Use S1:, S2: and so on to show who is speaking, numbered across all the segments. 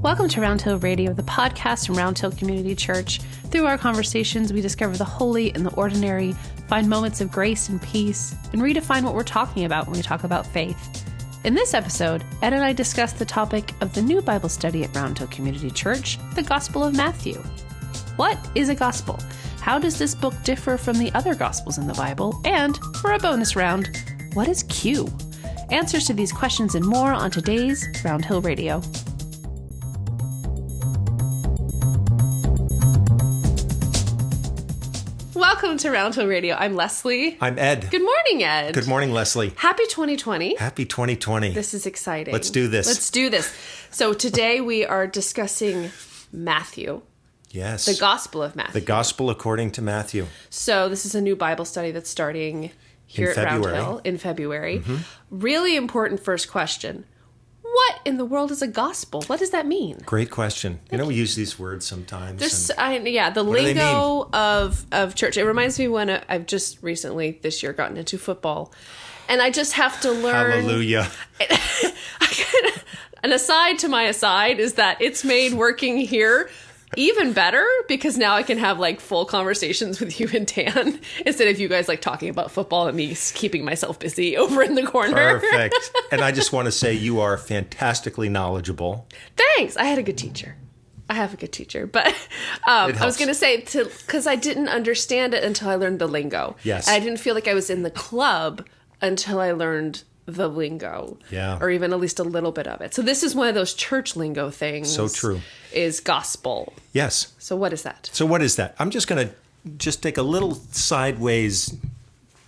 S1: Welcome to Round Hill Radio, the podcast from Round Hill Community Church. Through our conversations, we discover the holy and the ordinary, find moments of grace and peace, and redefine what we're talking about when we talk about faith. In this episode, Ed and I discuss the topic of the new Bible study at Round Hill Community Church, the Gospel of Matthew. What is a gospel? How does this book differ from the other gospels in the Bible? And, for a bonus round, what is Q? Answers to these questions and more on today's Round Hill Radio. Welcome to Round Hill Radio. I'm Leslie.
S2: I'm Ed.
S1: Good morning, Ed.
S2: Good morning, Leslie.
S1: Happy 2020.
S2: Happy 2020.
S1: This is exciting.
S2: Let's do this.
S1: Let's do this. So today we are discussing Matthew.
S2: Yes.
S1: The Gospel of Matthew.
S2: The Gospel according to Matthew.
S1: So this is a new Bible study that's starting here at Round Hill in February. Mm-hmm. Really important first question. What in the world is a gospel? What does that mean?
S2: Great question. You know, we use these words sometimes.
S1: The lingo of church. It reminds me when I've just recently this year gotten into football, and I just have to learn.
S2: Hallelujah.
S1: An aside to my aside is that it's made working here even better because now I can have like full conversations with you and Dan instead of you guys like talking about football and me keeping myself busy over in the corner.
S2: Perfect. And I just want to say you are fantastically knowledgeable.
S1: Thanks. I had a good teacher. I have a good teacher, but I was going to say because I didn't understand it until I learned the lingo.
S2: Yes.
S1: And I didn't feel like I was in the club until I learned the lingo.
S2: Yeah.
S1: Or even at least a little bit of it. So this is one of those church lingo things.
S2: So true.
S1: Is gospel.
S2: Yes.
S1: So what is that?
S2: I'm just going to take a little sideways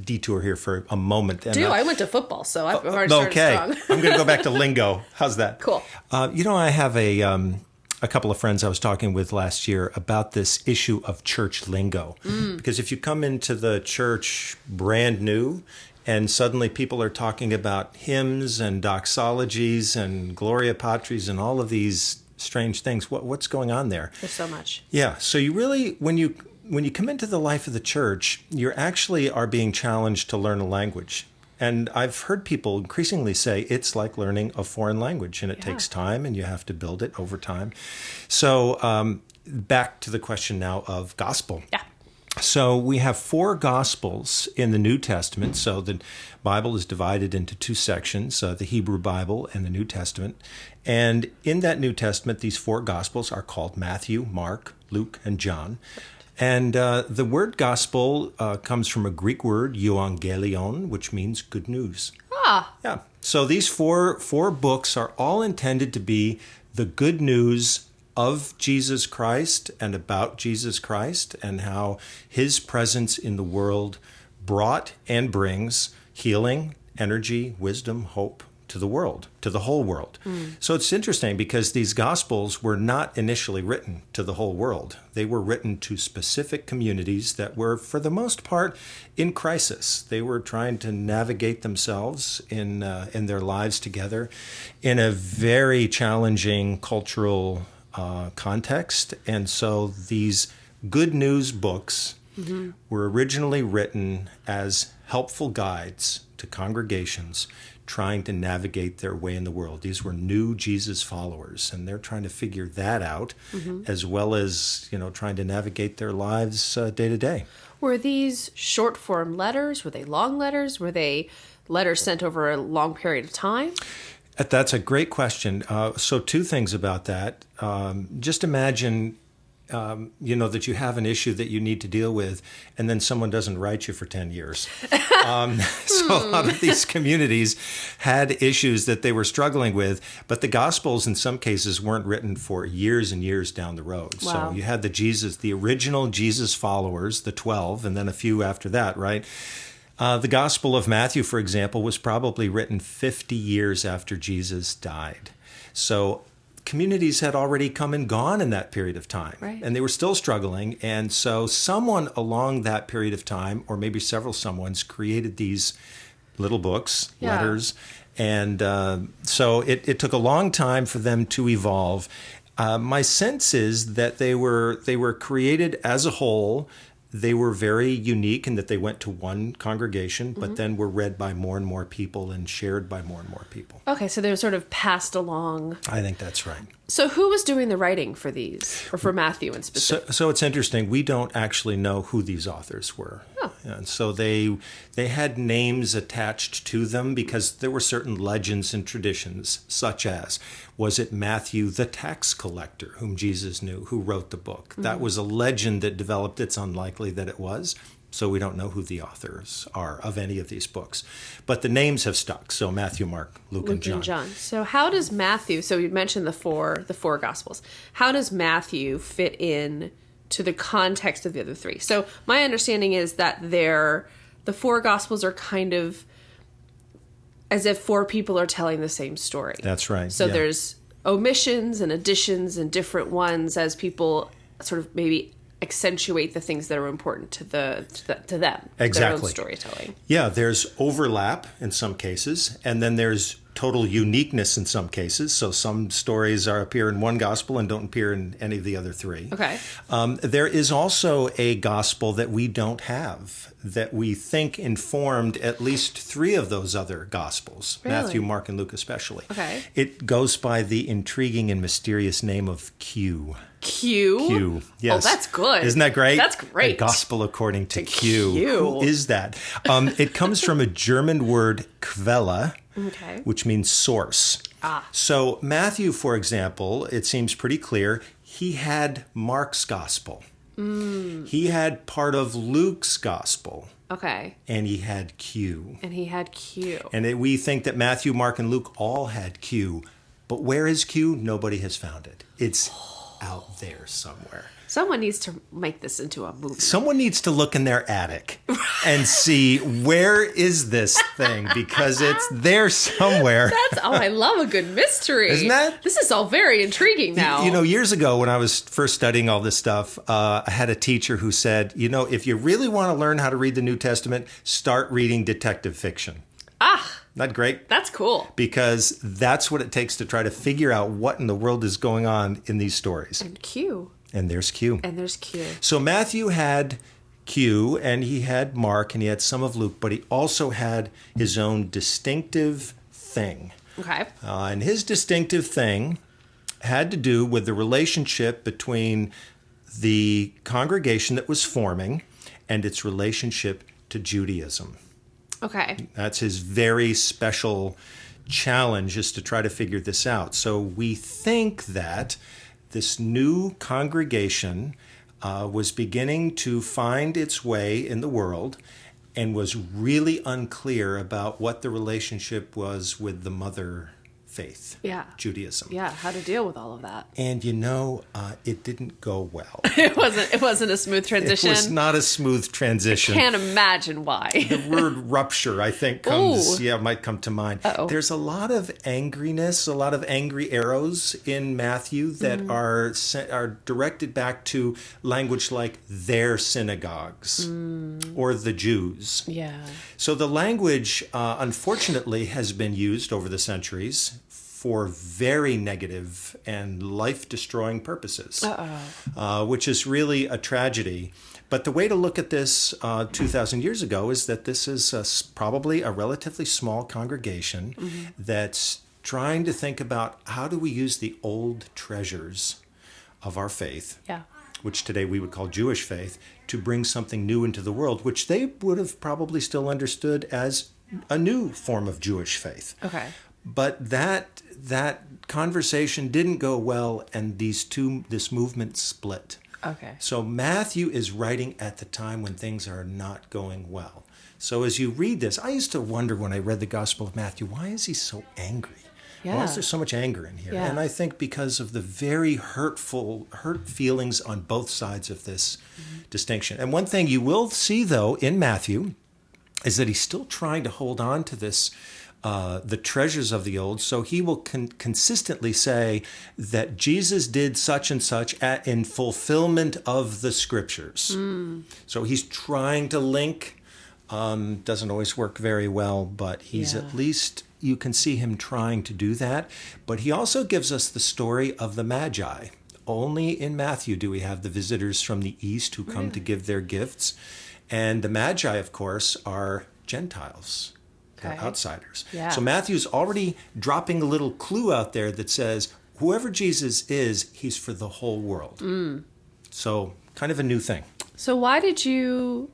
S2: detour here for a moment. And,
S1: I went to football, so I've already started strong.
S2: I'm going to go back to lingo. How's that?
S1: Cool.
S2: I have a couple of friends I was talking with last year about this issue of church lingo. Because if you come into the church brand new and suddenly people are talking about hymns and doxologies and Gloria Patris and all of these strange things, what's going on there?
S1: There's so much.
S2: Yeah. So you really, when you come into the life of the church, you actually are being challenged to learn a language. And I've heard people increasingly say it's like learning a foreign language, and it takes time, and you have to build it over time. So back to the question now of gospel.
S1: Yeah.
S2: So we have 4 Gospels in the New Testament. So the Bible is divided into 2 sections, the Hebrew Bible and the New Testament. And in that New Testament, these 4 Gospels are called Matthew, Mark, Luke, and John. And the word gospel comes from a Greek word, euangelion, which means good news.
S1: Ah.
S2: Yeah. So these four books are all intended to be the good news of Jesus Christ and about Jesus Christ and how his presence in the world brought and brings healing, energy, wisdom, hope to the world, to the whole world. So it's interesting because these Gospels were not initially written to the whole world. They were written to specific communities that were, for the most part, in crisis. They were trying to navigate themselves in their lives together in a very challenging cultural context. And so these good news books were originally written as helpful guides to congregations trying to navigate their way in the world. These were new Jesus followers, and they're trying to figure that out, as well as, trying to navigate their lives day to day.
S1: Were these short form letters? Were they long letters? Were they letters sent over a long period of time?
S2: That's a great question. So 2 things about that. Just imagine, that you have an issue that you need to deal with, and then someone doesn't write you for 10 years. So a lot of these communities had issues that they were struggling with, but the Gospels in some cases weren't written for years and years down the road.
S1: Wow.
S2: So you had the original Jesus followers, the 12, and then a few after that, right? The Gospel of Matthew, for example, was probably written 50 years after Jesus died. So communities had already come and gone in that period of time,
S1: right,
S2: and they were still struggling. And so someone along that period of time, or maybe several someones, created these little books, letters. And so it took a long time for them to evolve. My sense is that they were created as a whole they were very unique in that they went to one congregation, but then were read by more and more people and shared by more and more people.
S1: Okay, so they were sort of passed along.
S2: I think that's right.
S1: So who was doing the writing for these, or for Matthew in specific?
S2: So it's interesting. We don't actually know who these authors were.
S1: Oh.
S2: And so they had names attached to them because there were certain legends and traditions, such as, was it Matthew the tax collector, whom Jesus knew, who wrote the book? That was a legend that developed. It's unlikely that it was. So we don't know who the authors are of any of these books. But the names have stuck. So Matthew, Mark, Luke and John.
S1: So how does Matthew, so you mentioned the four Gospels. How does Matthew fit in to the context of the other three? So my understanding is that the four Gospels are kind of as if four people are telling the same story.
S2: That's right.
S1: So there's omissions and additions and different ones as people sort of maybe accentuate the things that are important to them.
S2: Exactly.
S1: Their own storytelling.
S2: Yeah, there's overlap in some cases, and then there's total uniqueness in some cases. So some stories appear in one gospel and don't appear in any of the other three.
S1: Okay.
S2: There is also a gospel that we don't have that we think informed at least three of those other gospels,
S1: Really?
S2: Matthew, Mark, and Luke especially.
S1: Okay.
S2: It goes by the intriguing and mysterious name of Q.
S1: Q?
S2: Yes.
S1: Oh, that's good.
S2: Isn't that great?
S1: That's great.
S2: A gospel according to Q.
S1: Q.
S2: Who is that? It comes from a German word Quelle,
S1: Okay.
S2: which means source. So Matthew, for example, it seems pretty clear, he had Mark's gospel. He had part of Luke's gospel.
S1: Okay.
S2: And he had Q.
S1: And he had Q.
S2: And we think that Matthew, Mark, and Luke all had Q. But where is Q? Nobody has found it. It's out there somewhere.
S1: Someone needs to make this into a movie.
S2: Someone needs to look in their attic and see where is this thing, because it's there somewhere.
S1: I love a good mystery.
S2: Isn't that?
S1: This is all very intriguing now.
S2: You know, years ago when I was first studying all this stuff, I had a teacher who said, if you really want to learn how to read the New Testament, start reading detective fiction. Isn't that great?
S1: That's cool.
S2: Because that's what it takes to try to figure out what in the world is going on in these stories.
S1: And Q.
S2: And there's Q.
S1: And there's Q.
S2: So Matthew had Q, and he had Mark, and he had some of Luke, but he also had his own distinctive thing.
S1: Okay.
S2: And his distinctive thing had to do with the relationship between the congregation that was forming and its relationship to Judaism.
S1: Okay.
S2: That's his very special challenge, is to try to figure this out. So we think that this new congregation was beginning to find its way in the world and was really unclear about what the relationship was with the mother faith, Judaism.
S1: Yeah, how to deal with all of that.
S2: And it didn't go well.
S1: It wasn't a smooth transition.
S2: It was not a smooth transition.
S1: Can't imagine why.
S2: The word rupture, I think, might come to mind.
S1: Uh-oh.
S2: There's a lot of angriness, a lot of angry arrows in Matthew that are directed back to language like their synagogues or the Jews.
S1: Yeah.
S2: So the language, unfortunately, has been used over the centuries for very negative and life-destroying purposes, which is really a tragedy. But the way to look at this 2,000 years ago is that this is probably a relatively small congregation that's trying to think about how do we use the old treasures of our faith, which today we would call Jewish faith, to bring something new into the world, which they would have probably still understood as a new form of Jewish faith.
S1: Okay.
S2: But that conversation didn't go well, and this movement split.
S1: Okay.
S2: So Matthew is writing at the time when things are not going well. So as you read this, I used to wonder when I read the Gospel of Matthew, why is he so angry?
S1: Yeah.
S2: Why is there so much anger in here?
S1: Yeah.
S2: And I think because of the very hurt feelings on both sides of this distinction. And one thing you will see, though, in Matthew is that he's still trying to hold on to this, the treasures of the old. So he will consistently say that Jesus did such and such in fulfillment of the scriptures. So he's trying to link. Doesn't always work very well, but he's at least, you can see him trying to do that. But he also gives us the story of the Magi. only in Matthew do we have the visitors from the east who come to give their gifts. And the Magi, of course, are Gentiles. They're outsiders.
S1: Yeah.
S2: So Matthew's already dropping a little clue out there that says, whoever Jesus is, he's for the whole world. So kind of a new thing.
S1: So why did you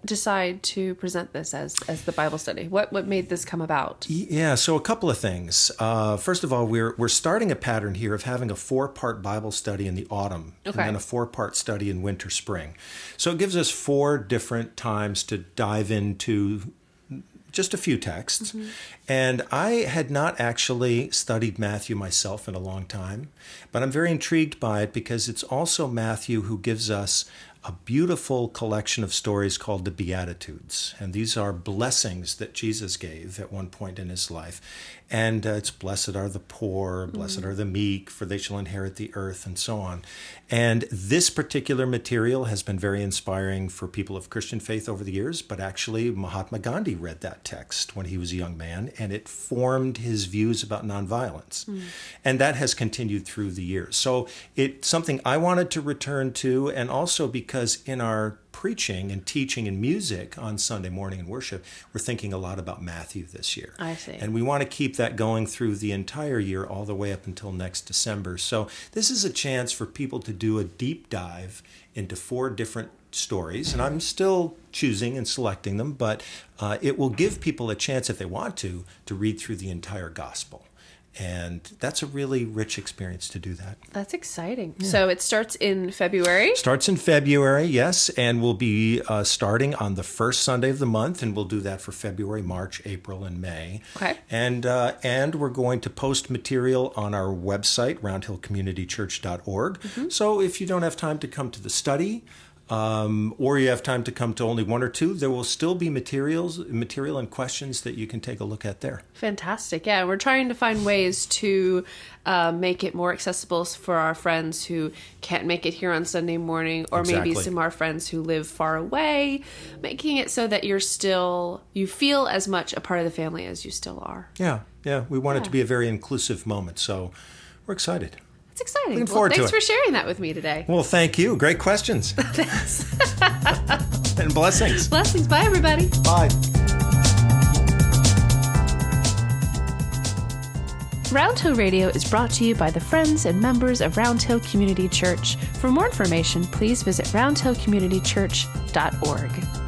S1: decide to present this as the Bible study? What made this come about?
S2: Yeah, so a couple of things. First of all, we're starting a pattern here of having a 4-part Bible study in the autumn and then a 4-part study in winter, spring. So it gives us 4 different times to dive into just a few texts. And I had not actually studied Matthew myself in a long time, but I'm very intrigued by it because it's also Matthew who gives us a beautiful collection of stories called the Beatitudes. And these are blessings that Jesus gave at one point in his life. And it's blessed are the poor, blessed are the meek, for they shall inherit the earth, and so on. And this particular material has been very inspiring for people of Christian faith over the years, but actually Mahatma Gandhi read that text when he was a young man, and it formed his views about nonviolence. And that has continued through the years. So it's something I wanted to return to, and also because in our preaching and teaching and music on Sunday morning in worship, we're thinking a lot about Matthew this year.
S1: I see.
S2: And we want to keep that going through the entire year, all the way up until next December. So this is a chance for people to do a deep dive into 4 different stories, and I'm still choosing and selecting them, but it will give people a chance, if they want to read through the entire gospel. And that's a really rich experience to do that.
S1: That's exciting. Yeah. So it starts in February? Starts in
S2: February, yes. And we'll be starting on the first Sunday of the month. And we'll do that for February, March, April, and May.
S1: Okay.
S2: And we're going to post material on our website, roundhillcommunitychurch.org. So if you don't have time to come to the study, or you have time to come to only 1 or 2, there will still be material and questions that you can take a look at there.
S1: Fantastic. Yeah, we're trying to find ways to make it more accessible for our friends who can't make it here on Sunday morning, or maybe some of our friends who live far away, making it so that you feel as much a part of the family as you still are.
S2: Yeah. We want it to be a very inclusive moment, so we're excited.
S1: It's exciting. Thanks for sharing that with me today.
S2: Well, thank you. Great questions.
S1: Thanks.
S2: And blessings.
S1: Blessings. Bye, everybody.
S2: Bye.
S1: Round Hill Radio is brought to you by the friends and members of Round Hill Community Church. For more information, please visit roundhillcommunitychurch.org.